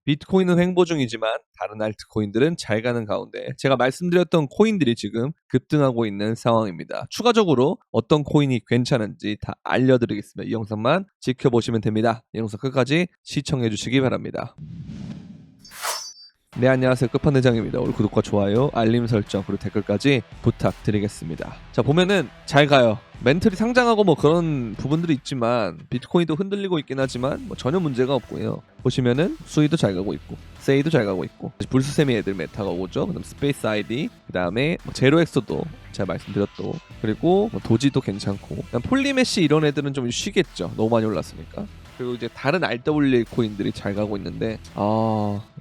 비트코인은 횡보 중이지만 다른 알트코인들은 잘 가는 가운데 제가 말씀드렸던 코인들이 지금 급등하고 있는 상황입니다. 추가적으로 어떤 코인이 괜찮은지 다 알려드리겠습니다. 이 영상만 지켜보시면 됩니다. 이 영상 끝까지 시청해 주시기 바랍니다. 네, 안녕하세요. 끝판대장입니다. 오늘 구독과 좋아요, 알림 설정, 그리고 댓글까지 부탁드리겠습니다. 자, 보면은 잘 가요. 멘틀이 상장하고 뭐 그런 부분들이 있지만 비트코인도 흔들리고 있긴 하지만 뭐 전혀 문제가 없고요. 보시면은 수이도 잘 가고 있고 세이도 잘 가고 있고 불스세미 애들 메타가 오죠. 그다음 스페이스 아이디, 그다음에 뭐 제로엑스도 제가 말씀드렸고, 그리고 뭐 도지도 괜찮고, 그다음 폴리메시 이런 애들은 좀 쉬겠죠. 너무 많이 올랐으니까. 그리고 이제 다른 RWA 코인들이 잘 가고 있는데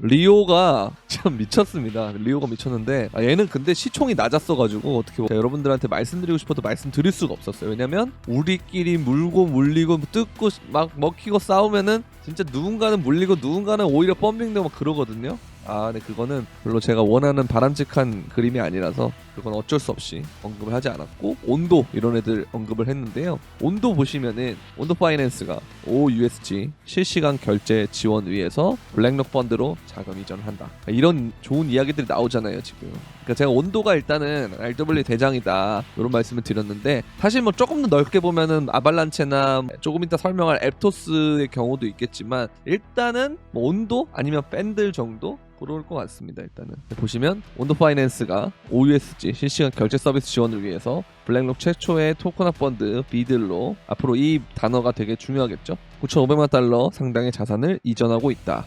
리오가 참 미쳤습니다. 리오가 미쳤는데 얘는 근데 시총이 낮았어가지고 어떻게 여러분들한테 말씀드리고 싶어도 말씀드릴 수가 없었어요. 왜냐면 우리끼리 물고 물리고 뜯고 막 먹히고 싸우면은 진짜 누군가는 물리고 누군가는 오히려 펌핑되고 막 그러거든요. 근데 그거는 별로 제가 원하는 바람직한 그림이 아니라서 그건 어쩔 수 없이 언급을 하지 않았고, 온도 이런 애들 언급을 했는데요. 온도 보시면은 온도 파이낸스가 OUSG 실시간 결제 지원 위해서 블랙록 펀드로 자금 이전을 한다. 이런 좋은 이야기들이 나오잖아요 지금. 그러니까 제가 온도가 일단은 RW 대장이다 이런 말씀을 드렸는데, 사실 뭐 조금 더 넓게 보면은 아발란체나 조금 이따 설명할 앱토스의 경우도 있겠지만 일단은 뭐 온도 아니면 밴들 정도 그럴 것 같습니다. 일단은 보시면 온도 파이낸스가 OUSG 실시간 결제 서비스 지원을 위해서 블랙록 최초의 토큰화 펀드 비들로, 앞으로 이 단어가 되게 중요하겠죠. 9,500만 달러 상당의 자산을 이전하고 있다.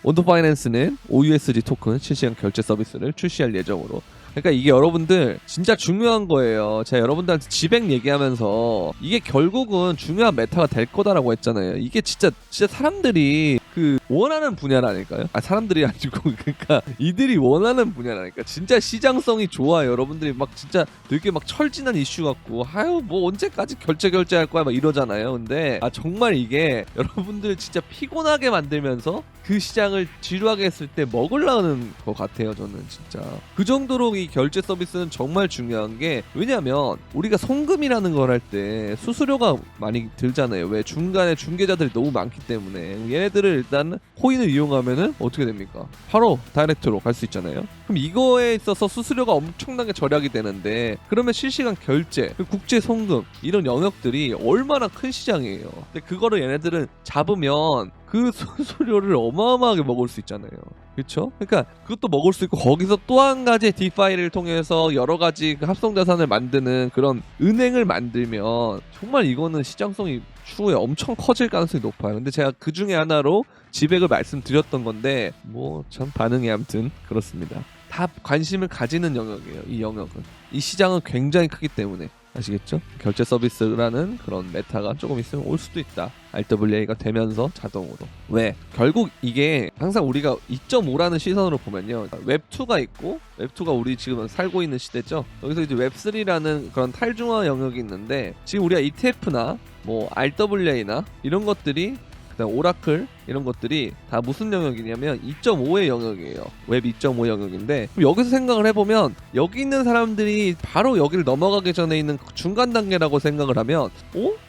온도 파이낸스는 OUSG 토큰 실시간 결제 서비스를 출시할 예정으로. 그러니까 이게 여러분들 진짜 중요한 거예요. 제가 여러분들한테 지백 얘기하면서 이게 결국은 중요한 메타가 될 거다라고 했잖아요. 이게 진짜 사람들이 그 원하는 분야라니까요. 사람들이 아니고 그러니까 이들이 원하는 분야라니까. 진짜 시장성이 좋아요. 여러분들이 막 진짜 되게 막 철진한 이슈 같고 뭐 언제까지 결제할 거야 막 이러잖아요. 근데 정말 이게 여러분들 진짜 피곤하게 만들면서 그 시장을 지루하게 했을 때 먹으려는 것 같아요. 저는 진짜 그 정도로 이 결제 서비스는 정말 중요한 게, 왜냐면 우리가 송금이라는 걸 할 때 수수료가 많이 들잖아요. 왜? 중간에 중개자들이 너무 많기 때문에. 얘네들을 일단 코인을 이용하면은 어떻게 됩니까? 바로 다이렉트로 갈 수 있잖아요. 그럼 이거에 있어서 수수료가 엄청나게 절약이 되는데, 그러면 실시간 결제, 국제 송금 이런 영역들이 얼마나 큰 시장이에요. 근데 그거를 얘네들은 잡으면 그 수수료를 어마어마하게 먹을 수 있잖아요. 그렇죠? 그러니까 그것도 먹을 수 있고, 거기서 또 한 가지 디파이를 통해서 여러 가지 그 합성 자산을 만드는 그런 은행을 만들면 정말 이거는 시장성이 추후에 엄청 커질 가능성이 높아요. 근데 제가 그 중에 하나로 지백을 말씀드렸던 건데 뭐 참 반응이 아무튼 그렇습니다. 다 관심을 가지는 영역이에요. 이 영역은. 이 시장은 굉장히 크기 때문에. 아시겠죠? 결제 서비스라는 그런 메타가 조금 있으면 올 수도 있다. RWA가 되면서 자동으로. 왜? 결국 이게 항상 우리가 2.5라는 시선으로 보면요, 웹2가 있고, 웹2가 우리 지금 살고 있는 시대죠. 여기서 이제 웹3라는 그런 탈중화 영역이 있는데, 지금 우리가 ETF나 뭐 RWA나 이런 것들이, 그다음 오라클 이런 것들이 다 무슨 영역이냐면 2.5의 영역이에요. 웹 2.5 영역인데, 여기서 생각을 해보면 여기 있는 사람들이 바로 여기를 넘어가기 전에 있는 중간 단계라고 생각을 하면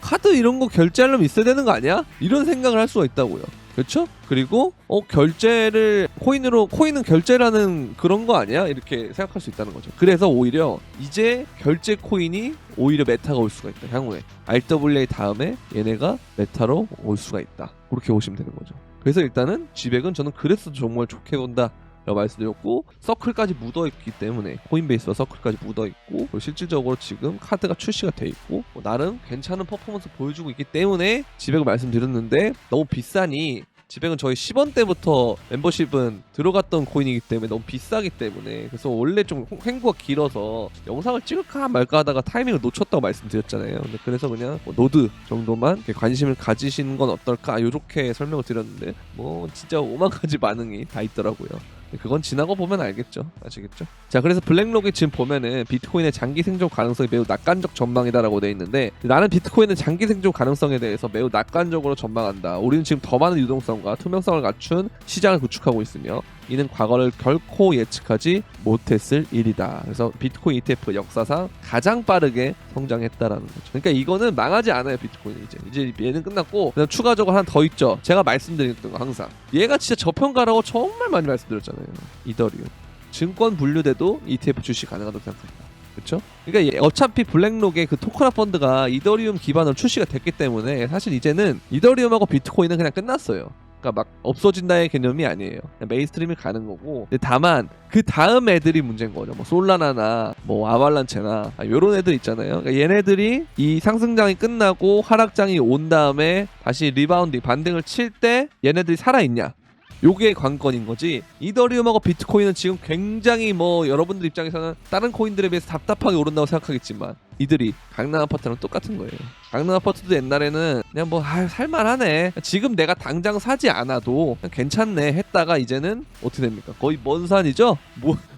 카드 이런 거 결제하려면 있어야 되는 거 아니야? 이런 생각을 할 수가 있다고요. 그렇죠? 그리고 코인은 결제라는 그런 거 아니야? 이렇게 생각할 수 있다는 거죠. 그래서 오히려 이제 결제 코인이 오히려 메타가 올 수가 있다. 향후에 RWA 다음에 얘네가 메타로 올 수가 있다. 그렇게 보시면 되는 거죠. 그래서 일단은 지백은 저는 그래서 정말 좋게 본다 라고 말씀드렸고, 서클까지 묻어있기 때문에, 코인베이스와 서클까지 묻어있고, 실질적으로 지금 카드가 출시가 돼 있고, 나름 괜찮은 퍼포먼스 보여주고 있기 때문에 지백을 말씀드렸는데, 너무 비싸니 지백은 저희 10원 때부터 멤버십은 들어갔던 코인이기 때문에 너무 비싸기 때문에, 그래서 원래 좀 횡보가 길어서 영상을 찍을까 말까 하다가 타이밍을 놓쳤다고 말씀드렸잖아요. 근데 그래서 그냥 노드 정도만 관심을 가지시는 건 어떨까 이렇게 설명을 드렸는데, 뭐 진짜 오만 가지 반응이 다 있더라고요. 그건 지나고 보면 알겠죠. 아시겠죠? 자, 그래서 블랙록이 지금 보면은 비트코인의 장기 생존 가능성이 매우 낙관적 전망이다라고 돼 있는데, 나는 비트코인의 장기 생존 가능성에 대해서 매우 낙관적으로 전망한다. 우리는 지금 더 많은 유동성과 투명성을 갖춘 시장을 구축하고 있으며, 이는 과거를 결코 예측하지 못했을 일이다. 그래서 비트코인 ETF 역사상 가장 빠르게 성장했다라는 거죠. 그러니까 이거는 망하지 않아요. 비트코인은 이제 얘는 끝났고 그냥 추가적으로 하나 더 있죠. 제가 말씀드렸던 거 항상 얘가 진짜 저평가라고 정말 많이 말씀드렸잖아요. 이더리움 증권 분류돼도 ETF 출시 가능하다고 생각합니다. 그렇죠? 그러니까 어차피 블랙록의 그 토커나 펀드가 이더리움 기반으로 출시가 됐기 때문에 사실 이제는 이더리움하고 비트코인은 그냥 끝났어요. 그러니까 막 없어진다의 개념이 아니에요. 그냥 메인스트림이 가는 거고. 근데 다만 그 다음 애들이 문제인 거죠. 뭐 솔라나나 뭐 아발란체나 요런 애들 있잖아요. 그러니까 얘네들이 이 상승장이 끝나고 하락장이 온 다음에 다시 리바운딩 반등을 칠 때 얘네들이 살아있냐? 요게 관건인 거지. 이더리움하고 비트코인은 지금 굉장히 뭐 여러분들 입장에서는 다른 코인들에 비해서 답답하게 오른다고 생각하겠지만 이들이 강남 아파트랑 똑같은 거예요. 강남 아파트도 옛날에는 그냥 뭐 살만하네, 지금 내가 당장 사지 않아도 그냥 괜찮네 했다가 이제는 어떻게 됩니까? 거의 먼 산이죠?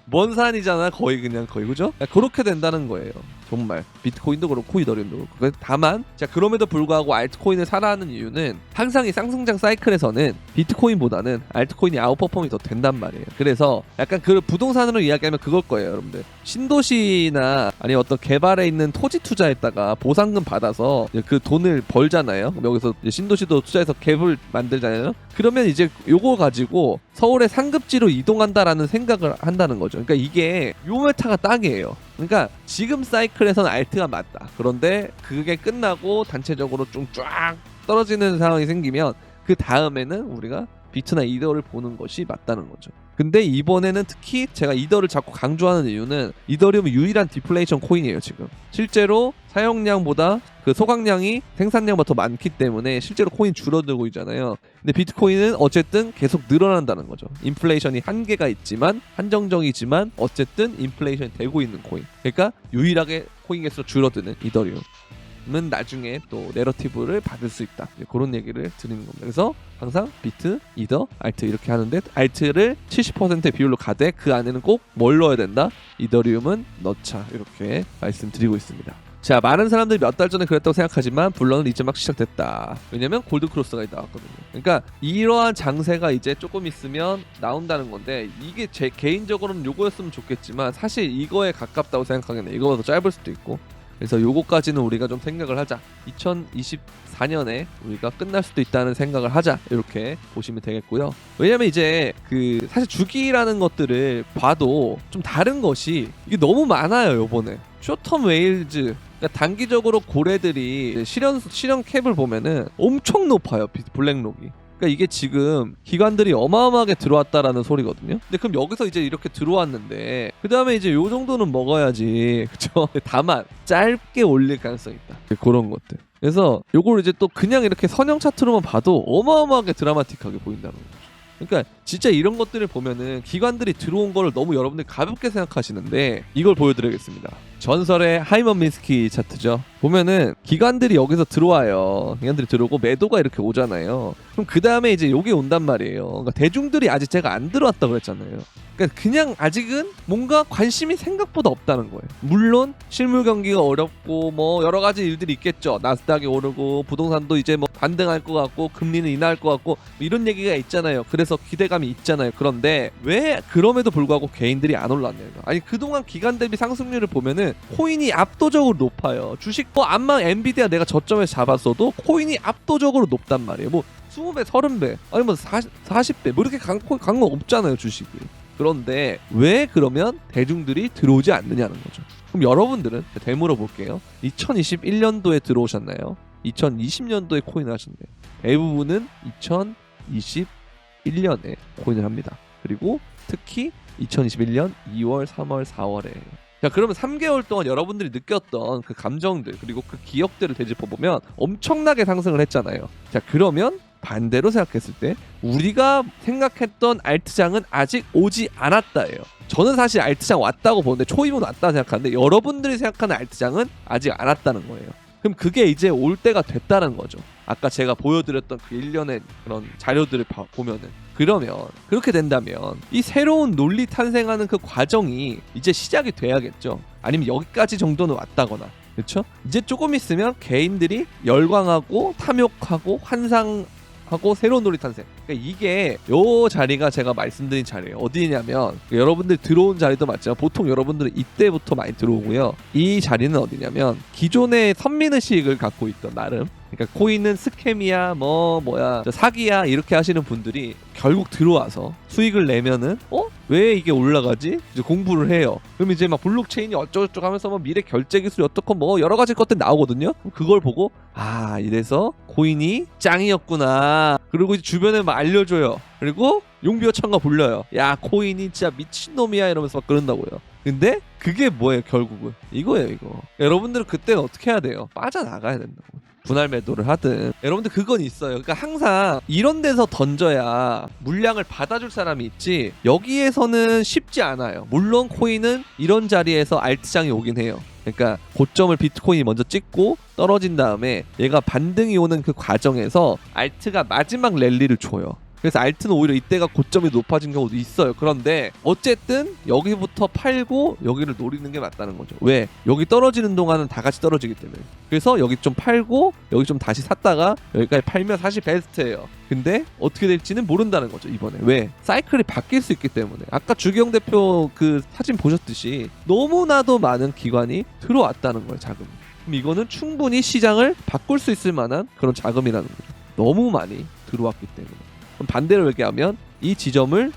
먼 산이잖아. 거의 그죠? 그렇게 된다는 거예요. 정말 비트코인도 그렇고 이더리움도 그렇고. 다만 자 그럼에도 불구하고 알트코인을 사라 하는 이유는 항상 이 상승장 사이클에서는 비트코인보다는 알트코인이 아웃퍼폼이 더 된단 말이에요. 그래서 약간 그 부동산으로 이야기하면 그걸 거예요. 여러분들 신도시나 아니 어떤 개발에 있는 토지 투자했다가 보상금 받아서 그 돈을 벌잖아요. 그럼 여기서 신도시도 투자해서 갭을 만들잖아요. 그러면 이제 요거 가지고 서울의 상급지로 이동한다라는 생각을 한다는 거죠. 그러니까 이게 요 메타가 딱이에요. 그러니까 지금 사이클에서는 알트가 맞다. 그런데 그게 끝나고 단체적으로 좀 쫙 떨어지는 상황이 생기면 그 다음에는 우리가 비트나 이더를 보는 것이 맞다는 거죠. 근데 이번에는 특히 제가 이더를 자꾸 강조하는 이유는 이더리움은 유일한 디플레이션 코인이에요. 지금 실제로 사용량보다 그 소각량이 생산량보다 더 많기 때문에 실제로 코인 줄어들고 있잖아요. 근데 비트코인은 어쨌든 계속 늘어난다는 거죠. 인플레이션이 한계가 있지만 한정적이지만 어쨌든 인플레이션이 되고 있는 코인. 그러니까 유일하게 코인 개수가 줄어드는 이더리움 은 나중에 또 내러티브를 받을 수 있다. 그런 얘기를 드리는 겁니다. 그래서 항상 비트, 이더, 알트 이렇게 하는데 알트를 70%의 비율로 가되 그 안에는 꼭 뭘 넣어야 된다? 이더리움은 넣자. 이렇게 말씀드리고 있습니다. 자, 많은 사람들이 몇 달 전에 그랬다고 생각하지만 불러는 이제 막 시작됐다. 왜냐면 골드크로스가 나왔거든요. 그러니까 이러한 장세가 이제 조금 있으면 나온다는 건데 이게 제 개인적으로는 요거였으면 좋겠지만 사실 이거에 가깝다고 생각하겠네. 이거보다 더 짧을 수도 있고. 그래서 요거까지는 우리가 좀 생각을 하자. 2024년에 우리가 끝날 수도 있다는 생각을 하자. 이렇게 보시면 되겠고요. 왜냐면 이제 그 사실 주기라는 것들을 봐도 좀 다른 것이 이게 너무 많아요. 요번에 쇼텀 웨일즈, 그러니까 단기적으로 고래들이 실현 캡을 보면은 엄청 높아요. 블랙록이. 그러니까 이게 지금 기관들이 어마어마하게 들어왔다라는 소리거든요. 근데 그럼 여기서 이제 이렇게 들어왔는데 그 다음에 이제 요 정도는 먹어야지, 그쵸? 다만 짧게 올릴 가능성이 있다. 그런 것들. 그래서 요걸 이제 또 그냥 이렇게 선형 차트로만 봐도 어마어마하게 드라마틱하게 보인다는 거죠. 그러니까 진짜 이런 것들을 보면은 기관들이 들어온 거를 너무 여러분들이 가볍게 생각하시는데 이걸 보여드리겠습니다. 전설의 하이먼 미스키 차트죠. 보면은 기관들이 여기서 들어와요. 기관들이 들어오고 매도가 이렇게 오잖아요. 그럼 그 다음에 이제 여기 온단 말이에요. 그러니까 대중들이 아직 제가 안 들어왔다고 그랬잖아요. 그러니까 그냥 아직은 뭔가 관심이 생각보다 없다는 거예요. 물론 실물 경기가 어렵고 뭐 여러 가지 일들이 있겠죠. 나스닥이 오르고 부동산도 이제 뭐 반등할 것 같고 금리는 인하할 것 같고 이런 얘기가 있잖아요. 그래서 기대감이 있잖아요. 그런데 왜 그럼에도 불구하고 개인들이 안 올랐냐고. 아니 그동안 기간 대비 상승률을 보면은 코인이 압도적으로 높아요. 주식 뭐 암만 엔비디아 내가 저점에서 잡았어도 코인이 압도적으로 높단 말이에요. 뭐 20배, 30배, 아니 뭐 40배 뭐 이렇게 간 거 없잖아요, 주식이. 그런데 왜 그러면 대중들이 들어오지 않느냐는 거죠. 그럼 여러분들은 되물어 볼게요. 2021년도에 들어오셨나요? 2020년도에 코인을 하셨나요? 대부분은 2021년에 코인을 합니다. 그리고 특히 2021년 2월, 3월, 4월에. 자, 그러면 3개월 동안 여러분들이 느꼈던 그 감정들 그리고 그 기억들을 되짚어보면 엄청나게 상승을 했잖아요. 자, 그러면 반대로 생각했을 때 우리가 생각했던 알트장은 아직 오지 않았다예요. 저는 사실 알트장 왔다고 보는데 초입은 왔다 생각하는데 여러분들이 생각하는 알트장은 아직 안 왔다는 거예요. 그럼 그게 이제 올 때가 됐다는 거죠. 아까 제가 보여드렸던 그 1년의 그런 자료들을 보면은. 그러면 그렇게 된다면 이 새로운 논리 탄생하는 그 과정이 이제 시작이 돼야겠죠. 아니면 여기까지 정도는 왔다거나, 그렇죠? 이제 조금 있으면 개인들이 열광하고 탐욕하고 하고 새로운 롤이 탄생. 그러니까 이게 요 자리가 제가 말씀드린 자리예요. 어디냐면 여러분들 들어온 자리도 맞지만 보통 여러분들은 이때부터 많이 들어오고요. 이 자리는 어디냐면 기존의 선민의식을 갖고 있던 나름, 그러니까 코인은 스캠이야 뭐야 사기야 이렇게 하시는 분들이 결국 들어와서 수익을 내면은 왜 이게 올라가지? 이제 공부를 해요. 그럼 이제 막 블록체인이 어쩌고저쩌고 하면서 뭐 미래 결제 기술이 어떻고 뭐 여러 가지 것들 나오거든요. 그걸 보고 이래서 코인이 짱이었구나. 그리고 이제 주변에 막 알려줘요. 그리고 용비어 청가 불려요. 야 코인이 진짜 미친놈이야 이러면서 막 그런다고요. 근데 그게 뭐예요 결국은? 이거예요 이거. 여러분들은 그때는 어떻게 해야 돼요? 빠져나가야 된다고. 분할 매도를 하든. 여러분들 그건 있어요. 그러니까 항상 이런 데서 던져야 물량을 받아줄 사람이 있지, 여기에서는 쉽지 않아요. 물론 코인은 이런 자리에서 알트장이 오긴 해요. 그러니까 고점을 비트코인이 먼저 찍고 떨어진 다음에 얘가 반등이 오는 그 과정에서 알트가 마지막 랠리를 줘요. 그래서 알트는 오히려 이때가 고점이 높아진 경우도 있어요. 그런데 어쨌든 여기부터 팔고 여기를 노리는 게 맞다는 거죠. 왜? 여기 떨어지는 동안은 다 같이 떨어지기 때문에. 그래서 여기 좀 팔고 여기 좀 다시 샀다가 여기까지 팔면 사실 베스트예요. 근데 어떻게 될지는 모른다는 거죠 이번에. 왜? 사이클이 바뀔 수 있기 때문에. 아까 주기영 대표 그 사진 보셨듯이 너무나도 많은 기관이 들어왔다는 거예요. 자금이. 그럼 이거는 충분히 시장을 바꿀 수 있을 만한 그런 자금이라는 거죠. 너무 많이 들어왔기 때문에. 그럼 반대로 얘기하면 이 지점을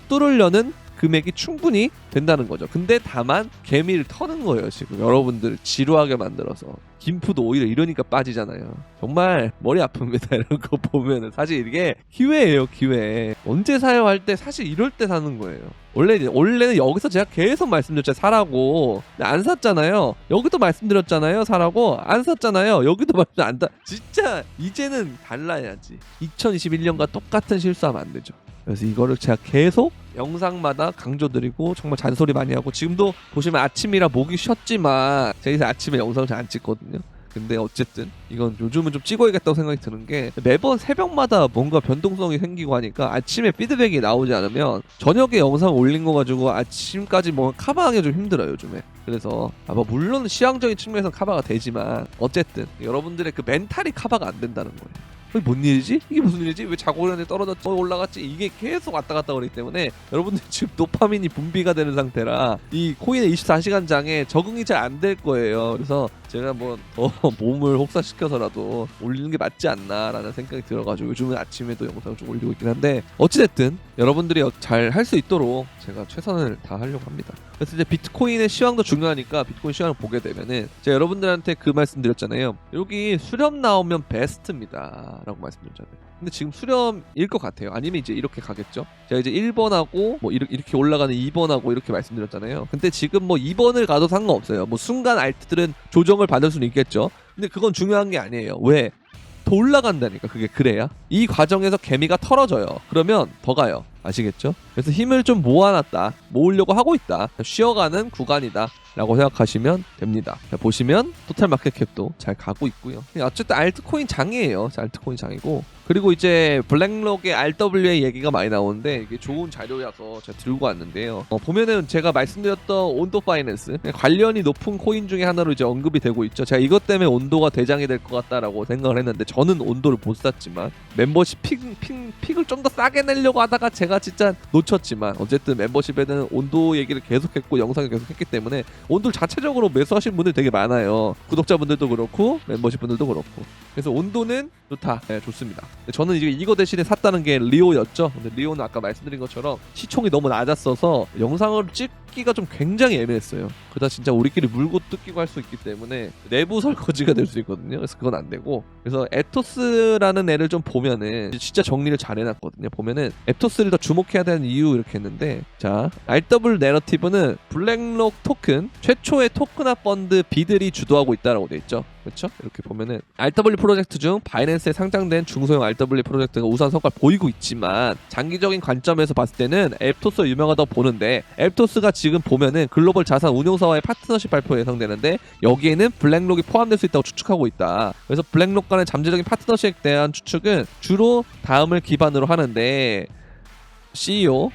뚫으려는 금액이 충분히 된다는 거죠. 근데 다만 개미를 터는 거예요. 지금 여러분들 지루하게 만들어서. 김프도 오히려 이러니까 빠지잖아요. 정말 머리 아픕니다. 이런 거 보면은. 사실 이게 기회예요. 기회. 언제 사요 할 때 사실 이럴 때 사는 거예요. 원래는 여기서 제가 계속 말씀드렸잖아요. 사라고. 근데 안 샀잖아요. 여기도 말씀드렸잖아요. 사라고. 안 샀잖아요. 여기도 안 사. 진짜 이제는 달라야지. 2021년과 똑같은 실수하면 안 되죠. 그래서 이거를 제가 계속 영상마다 강조드리고 정말 잔소리 많이 하고, 지금도 보시면 아침이라 목이 쉬었지만 제가 이제 아침에 영상을 잘 안 찍거든요. 근데 어쨌든 이건 요즘은 좀 찍어야겠다고 생각이 드는 게, 매번 새벽마다 뭔가 변동성이 생기고 하니까 아침에 피드백이 나오지 않으면 저녁에 영상 올린 거 가지고 아침까지 뭐 커버하기가 좀 힘들어요 요즘에. 그래서 뭐 물론 시황적인 측면에서 커버가 되지만 어쨌든 여러분들의 그 멘탈이 커버가 안 된다는 거예요. 이게 뭔 일이지? 이게 무슨 일이지? 왜 자고 일어났는데 떨어졌지? 올라갔지? 이게 계속 왔다 갔다 그러기 때문에 여러분들 지금 도파민이 분비가 되는 상태라 이 코인의 24시간 장에 적응이 잘 안 될 거예요. 그래서 제가 뭐 더 몸을 혹사시켜서라도 올리는 게 맞지 않나라는 생각이 들어가지고 요즘은 아침에도 영상을 좀 올리고 있긴 한데, 어찌됐든 여러분들이 잘 할 수 있도록 제가 최선을 다하려고 합니다. 그래서 이제 비트코인의 시황도 중요하니까 비트코인 시황을 보게 되면은 제가 여러분들한테 그 말씀 드렸잖아요. 여기 수렴 나오면 베스트입니다 라고 말씀드렸잖아요. 근데 지금 수렴일 것 같아요. 아니면 이제 이렇게 가겠죠. 제가 이제 1번하고 뭐 이렇게 올라가는 2번하고 이렇게 말씀드렸잖아요. 근데 지금 뭐 2번을 가도 상관없어요. 뭐 순간 알트들은 조정을 받을 수는 있겠죠. 근데 그건 중요한 게 아니에요. 왜? 더 올라간다니까. 그게 그래야 이 과정에서 개미가 털어져요. 그러면 더 가요. 아시겠죠? 그래서 힘을 좀 모아놨다, 모으려고 하고 있다, 쉬어가는 구간이다 라고 생각하시면 됩니다. 보시면 토탈 마켓캡도 잘 가고 있고요. 어쨌든 알트코인 장이에요. 알트코인 장이고, 그리고 이제 블랙록의 RWA 얘기가 많이 나오는데 이게 좋은 자료라서 제가 들고 왔는데요. 보면은 제가 말씀드렸던 온도 파이낸스 관련이 높은 코인 중에 하나로 이제 언급이 되고 있죠. 제가 이것 때문에 온도가 대장이 될 것 같다라고 생각을 했는데, 저는 온도를 못 샀지만 멤버십 픽을 좀 더 싸게 내려고 하다가 제가 진짜 놓쳤지만, 어쨌든 멤버십에는 온도 얘기를 계속했고 영상을 계속했기 때문에 온도 자체적으로 매수하신 분들 되게 많아요. 구독자분들도 그렇고 멤버십 분들도 그렇고. 그래서 온도는 좋다. 네, 좋습니다. 저는 이거 대신에 샀다는 게 리오였죠. 근데 리오는 아까 말씀드린 것처럼 시총이 너무 낮았어서 영상을 찍기가 좀 굉장히 애매했어요. 그러다 진짜 우리끼리 물고 뜯기고 할 수 있기 때문에 내부 설거지가 될 수 있거든요. 그래서 그건 안 되고, 그래서 에토스라는 애를 좀 보면은 진짜 정리를 잘 해놨거든요. 보면은 에토스를 더 주목해야 되는 이유 이렇게 했는데, 자, RW 내러티브는 블랙록 토큰 최초의 토큰화 펀드 비들이 주도하고 있다라고 돼 있죠. 그렇죠? 이렇게 보면은 RW 프로젝트 중 바이낸스에 상장된 중소형 RW 프로젝트가 우수한 성과를 보이고 있지만, 장기적인 관점에서 봤을 때는 앱토스가 유명하다고 보는데, 앱토스가 지금 보면은 글로벌 자산 운용사와의 파트너십 발표 예상되는데 여기에는 블랙록이 포함될 수 있다고 추측하고 있다. 그래서 블랙록 간의 잠재적인 파트너십에 대한 추측은 주로 다음을 기반으로 하는데, CEO의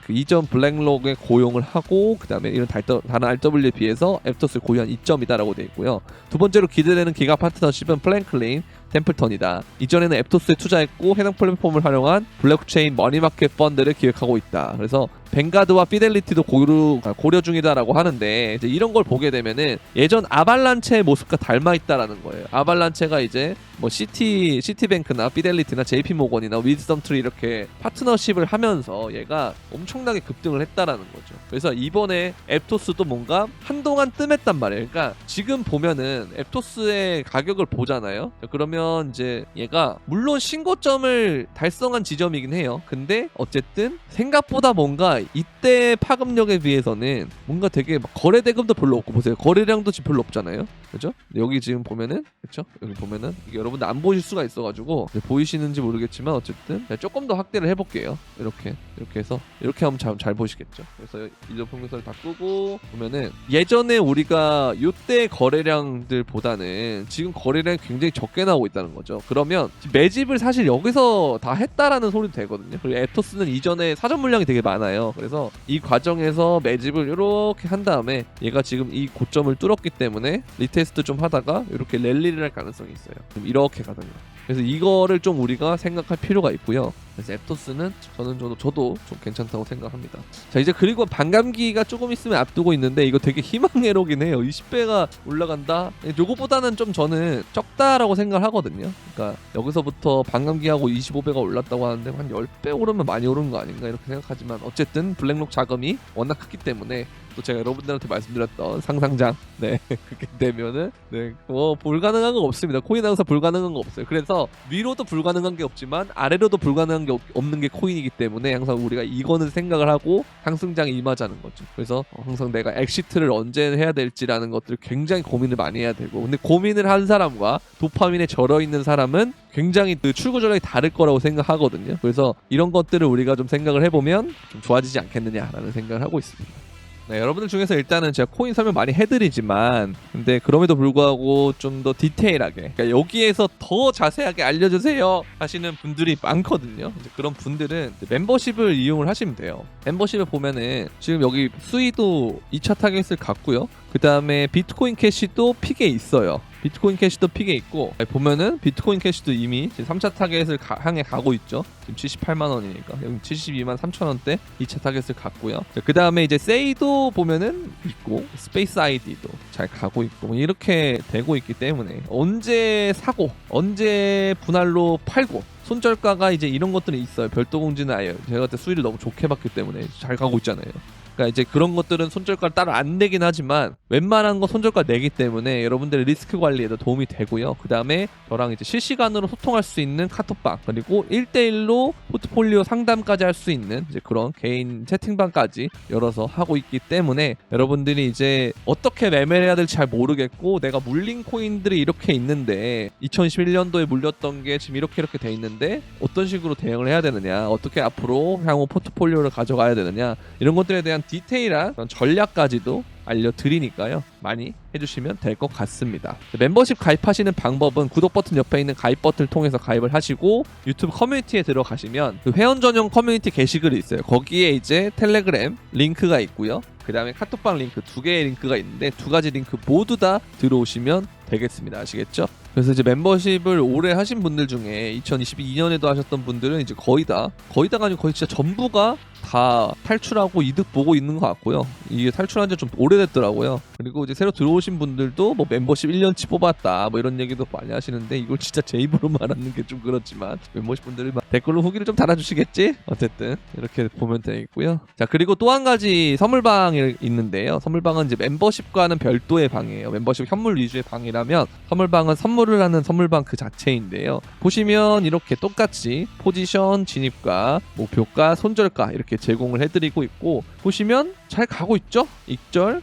그 이전 블랙록에 고용을 하고, 그 다음에 이런 다른 RW에 비해서 앱토스를 고유한 이점이다라고 되어 있고요. 두 번째로 기대되는 기가 파트너십은 플랭클린, 템플턴이다. 이전에는 앱토스에 투자했고 해당 플랫폼을 활용한 블록체인 머니마켓 펀드를 기획하고 있다. 그래서 뱅가드와 피델리티도 고려 중이다라고 하는데 이제 이런 걸 보게 되면은 예전 아발란체의 모습과 닮아 있다라는 거예요. 아발란체가 이제 뭐 시티뱅크나 피델리티나 JP모건이나 위즈덤트리 이렇게 파트너십을 하면서 얘가 엄청나게 급등을 했다라는 거죠. 그래서 이번에 앱토스도 뭔가 한동안 뜸했단 말이에요. 그러니까 지금 보면은 앱토스의 가격을 보잖아요. 그러면 이제 얘가 물론 신고점을 달성한 지점이긴 해요. 근데 어쨌든 생각보다 뭔가 이때 파급력에 비해서는 뭔가 되게 막 거래 대금도 별로 없고 보세요. 거래량도 지금 별로 없잖아요. 그죠? 여기 지금 보면은 그쵸? 여기 보면은 이게 여러분들 안 보실 수가 있어가지고 보이시는지 모르겠지만 어쨌든 조금 더 확대를 해볼게요. 이렇게 해서 이렇게 하면 잘 보시겠죠. 그래서 이동평균선을 다 끄고 보면은 예전에 우리가 이때 거래량들보다는 지금 거래량이 굉장히 적게 나오고 있다는 거죠. 그러면 매집을 사실 여기서 다 했다라는 소리도 되거든요. 그리고 에토스는 이전에 사전 물량이 되게 많아요. 그래서 이 과정에서 매집을 이렇게 한 다음에 얘가 지금 이 고점을 뚫었기 때문에 리테스트 좀 하다가 이렇게 랠리를 할 가능성이 있어요. 이렇게 가거든요. 그래서 이거를 좀 우리가 생각할 필요가 있고요. 그래서 앱토스는 저도 좀 괜찮다고 생각합니다. 자, 이제 그리고 반감기가 조금 있으면 앞두고 있는데 이거 되게 희망회로긴 해요. 20배가 올라간다? 요거보다는 좀 저는 적다라고 생각을 하거든요. 그러니까 여기서부터 반감기하고 25배가 올랐다고 하는데 한 10배 오르면 많이 오른 거 아닌가 이렇게 생각하지만 어쨌든 블랙록 자금이 워낙 크기 때문에 또 제가 여러분들한테 말씀드렸던 상상장 그렇게 되면은 뭐 불가능한 건 없습니다. 코인 항상 불가능한 거 없어요. 그래서 위로도 불가능한 게 없지만 아래로도 불가능한 게 없는 게 코인이기 때문에 항상 우리가 이거는 생각을 하고 상승장에 임하자는 거죠. 그래서 항상 내가 엑시트를 언제 해야 될지라는 것들을 굉장히 고민을 많이 해야 되고 근데 고민을 한 사람과 도파민에 절어 있는 사람은 굉장히 그 출구 전략이 다를 거라고 생각하거든요. 그래서 이런 것들을 우리가 좀 생각을 해보면 좀 좋아지지 않겠느냐라는 생각을 하고 있습니다. 네, 여러분들 중에서 일단은 제가 코인 설명 많이 해드리지만 근데 그럼에도 불구하고 좀 더 디테일하게 그러니까 여기에서 더 자세하게 알려주세요 하시는 분들이 많거든요. 이제 그런 분들은 멤버십을 이용을 하시면 돼요. 멤버십을 보면은 지금 여기 수위도 2차 타겟을 갔고요. 그 다음에 비트코인 캐시도 픽에 있어요. 비트코인 캐시도 픽에 있고 보면은 비트코인 캐시도 이미 지금 3차 타겟을 향해 가고 있죠. 지금 78만 원이니까 여기 72만 3천 원대 2차 타겟을 갔고요. 그 다음에 이제 세이도 보면은 있고 스페이스 아이디도 잘 가고 있고 이렇게 되고 있기 때문에 언제 사고 언제 분할로 팔고 손절가가 이제 이런 것들이 있어요. 별도 공지는 아예 제가 그때 수위를 너무 좋게 봤기 때문에 잘 가고 있잖아요. 그러니까 이제 그런 것들은 손절가를 따로 안 내긴 하지만 웬만한 거 손절가 내기 때문에 여러분들의 리스크 관리에도 도움이 되고요. 그 다음에 저랑 이제 실시간으로 소통할 수 있는 카톡방 그리고 1대1로 포트폴리오 상담까지 할 수 있는 이제 그런 개인 채팅방까지 열어서 하고 있기 때문에 여러분들이 이제 어떻게 매매를 해야 될지 잘 모르겠고 내가 물린 코인들이 이렇게 있는데 2021년도에 물렸던 게 지금 이렇게 돼 있는데 어떤 식으로 대응을 해야 되느냐 어떻게 앞으로 향후 포트폴리오를 가져가야 되느냐 이런 것들에 대한 디테일한 그런 전략까지도 알려드리니까요. 많이 해주시면 될 것 같습니다. 멤버십 가입하시는 방법은 구독 버튼 옆에 있는 가입 버튼을 통해서 가입을 하시고 유튜브 커뮤니티에 들어가시면 그 회원 전용 커뮤니티 게시글이 있어요. 거기에 이제 텔레그램 링크가 있고요. 그 다음에 카톡방 링크 2개의 링크가 있는데 2가지 링크 모두 다 들어오시면 되겠습니다. 아시겠죠? 그래서 이제 멤버십을 오래 하신 분들 중에 2022년에도 하셨던 분들은 이제 거의다가 아니고 거의 진짜 전부가 다 탈출하고 이득 보고 있는 것 같고요. 이게 탈출한 지 좀 오래됐더라고요. 그리고 이제 새로 들어오신 분들도 뭐 멤버십 1년치 뽑았다 뭐 이런 얘기도 많이 하시는데 이걸 진짜 제 입으로 말하는 게 좀 그렇지만 멤버십 분들이 막 댓글로 후기를 좀 달아주시겠지? 어쨌든 이렇게 보면 되겠고요. 자, 그리고 또 한 가지 선물방이 있는데요. 선물방은 이제 멤버십과는 별도의 방이에요. 멤버십 현물 위주의 방이라면 선물방은 선물을 하는 선물방 그 자체인데요. 보시면 이렇게 똑같이 포지션, 진입가, 목표가, 손절가 이렇게 제공을 해드리고 있고 보시면 잘 가고 있죠? 익절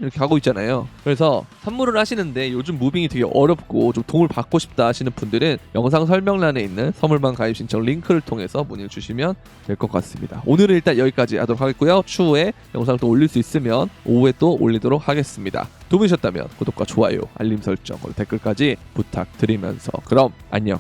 이렇게 가고 있잖아요. 그래서 선물을 하시는데 요즘 무빙이 되게 어렵고 좀 도움을 받고 싶다 하시는 분들은 영상 설명란에 있는 선물방 가입 신청 링크를 통해서 문의를 주시면 될 것 같습니다. 오늘은 일단 여기까지 하도록 하겠고요. 추후에 영상을 또 올릴 수 있으면 오후에 또 올리도록 하겠습니다. 도움이 되셨다면 구독과 좋아요, 알림 설정, 그리고 댓글까지 부탁드리면서 그럼 안녕.